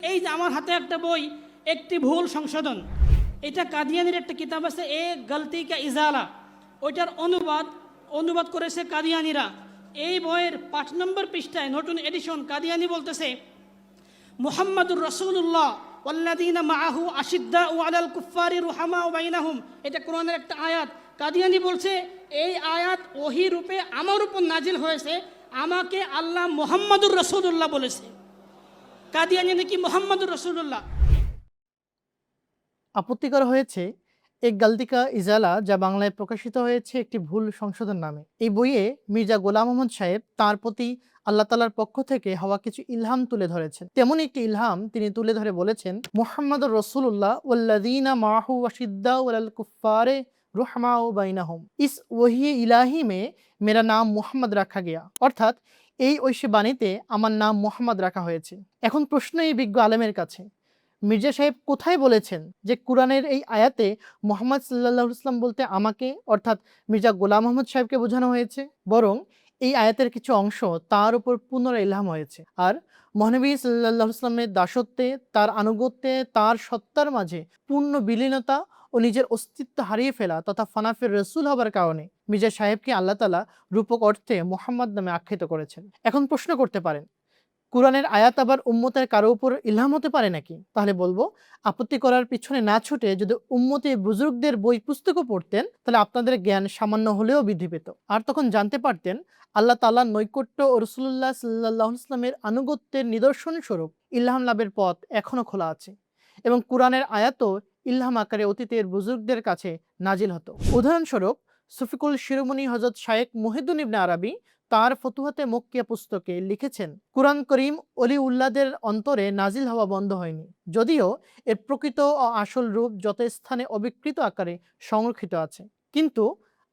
এই যে আমার হাতে একটা বই, একটি ভুল সংশোধন, এটা কাদিয়ানির একটা কিতাব আছে, এ গলতি কা ইজালা, ওইটার অনুবাদ করেছে কাদিয়ানিরা। এই বইয়ের 5 নম্বর পৃষ্ঠায় নতুন এডিশন কাদিয়ানি বলতেছে, মুহাম্মাদুর রাসূলুল্লাহ ওয়াল্লাযীনা মাআহু আশিদ্দাউ আলাল কুফফারি রুহামাউ বাইনাহুম, এটা কোরআনের একটা আয়াত। কাদিয়ানি বলছে এই আয়াত ওহী রূপে আমার উপর নাজিল হয়েছে, আমাকে আল্লাহ মুহাম্মাদুর রাসূলুল্লাহ বলেছে। কাদিয়ানি নাকি মুহাম্মাদুর রাসূলুল্লাহ। আপত্তি করা হয়েছে এক গালতি কা ইজালা, যা বাংলায় প্রকাশিত হয়েছে একটি ভুল সংশোধন নামে। এই বইয়ে মির্জা গোলাম মোহাম্মদ সাহেব তার প্রতি আল্লাহ তাআলার পক্ষ থেকে হওয়া কিছু ইলহাম তুলে ধরেছেন। তেমন একটি ইলহাম তিনি তুলে ধরে বলেছেন, মুহাম্মাদুর রাসূলুল্লাহ ওয়াল্লাযীনা মাআহু আশিদ্দাউ আলাল কুফফারে রুহমাউ বাইনাহুম, ইস ওহি ইলাহি মে মেরা নাম মুহাম্মদ রাখা গিয়া। অর্থাৎ এই ঐশী বাণীতে আমার নাম মুহাম্মদ রাখা হয়েছে। এখন প্রশ্ন এই বিজ্ঞ আলেমের কাছে, মির্জা সাহেব কোথায় বলেছেন যে কুরআনের এই আয়াতে মুহাম্মদ সাল্লাল্লাহু আলাইহি ওয়াসাল্লাম বলতে আমাকে অর্থাৎ মির্জা গোলাম মোহাম্মদ সাহেবকে বোঝানো হয়েছে? বরং এই আয়াতের কিছু অংশ তার উপর পুনরায় ইলহাম হয়েছে। আর মহানবী সাল্লাল্লাহু আলাইহি ওয়াসাল্লামের দাসত্বে, তার আনুগত্যে, তার সত্তার মাঝে পূর্ণ বিলীনতা ও নিজের অস্তিত্ব হারিয়ে ফেলা তথা ফানাফের রসুল হবার কারণে মির্জা সাহেবকে আল্লাহ তাআলা রূপক অর্থে মুহাম্মদ নামে আখ্যায়িত করেছেন। এখন প্রশ্ন করতে পারেন, কুরআনের আয়াত আবার উম্মতের কারো উপর ইলহাম হতে পারে নাকি? তাহলে বলবো, আপত্তি করার পিছনে না ছুটে যদি উম্মতে বুজুর্গদের বই পুস্তকও পড়তেন, তাহলে আপনাদের জ্ঞান সামান্য হলেও বৃদ্ধি পেত। আর তখন জানতে পারতেন আল্লাহ তাআলার নৈকট্য ও রাসূলুল্লাহ সাল্লাল্লাহু আলাইহি ওয়াসাল্লামের আনুগত্যের নিদর্শন স্বরূপ ইলহাম লাভের পথ এখনো খোলা আছে এবং কুরআনের আয়াতও ইলহাম আকারে অতীতের বুজুর্গদের কাছে নাজিল হতো। উদাহরণস্বরূপ সুফিকুল শিরোমণি হযরত শায়েখ মুহিউদ্দিন ইবনে আরবি তার ফতুহাতে মক্কিয়া পুস্তকে লিখেছেন, কুরআন করিম অলি উল্লাদের অন্তরে নাজিল হওয়া বন্ধ হয়নি, যদিও এর প্রকৃত ও আসল রূপ যত স্থানে অবিকৃত আকারে সংরক্ষিত আছে। কিন্তু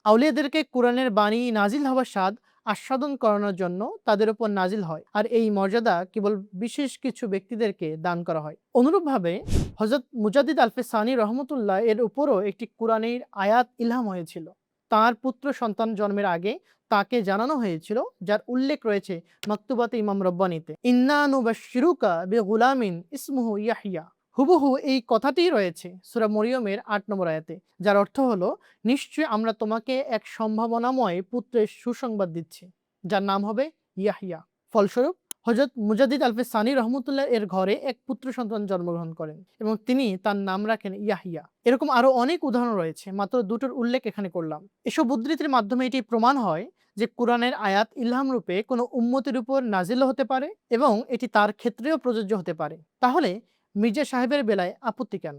আউলিয়াদেরকে কুরআনের বাণী নাজিল হওয়ার স্বাদ আস্বাদন করানোর জন্য তাদের উপর নাজিল হয়, আর এই মর্যাদা কেবল বিশেষ কিছু ব্যক্তিদেরকে দান করা হয়। অনুরূপভাবে হযরত মুজাদ্দিদ আলফে সানি রহমতুল্লাহ এর উপরও একটি কুরআনের আয়াত ইলহাম হয়েছিল। তার পুত্র সন্তান জন্মের আগে তাকে জানানো হয়েছিল, যার উল্লেখ রয়েছে মাকতুবাতে ইমাম রব্বানীতে, ইন্না নুবাশশিরুকা বিগুলামিন ইসমুহু ইয়াহইয়া। হুবহু এই কথাটিই রয়েছে সূরা মরিয়মের ৮ নম্বর আয়াতে, যার অর্থ হলো, নিশ্চয়ই আমরা তোমাকে এক সম্ভাবনাময় পুত্রের সুসংবাদ দিচ্ছি, যার নাম হবে ইয়াহইয়া। ফলস্বরূপ হযরত মুজাদ্দিদ আলফে সানি রহমতুল্লাহ এর ঘরে এক পুত্র সন্তান জন্মগ্রহণ করেন এবং তিনি তার নাম রাখেন ইয়াহইয়া। এরকম আরো অনেক উদাহরণ রয়েছে, মাত্র দুটোর উল্লেখ এখানে করলাম। এসব উদ্ধৃতির মাধ্যমে এটি প্রমাণ হয় যে কুরআনের আয়াত ইলহাম রূপে কোনো উম্মতের উপর নাজিলও হতে পারে এবং এটি তার ক্ষেত্রেও প্রযোজ্য হতে পারে। তাহলে মির্জা সাহেবের বেলায় আপত্তি কেন?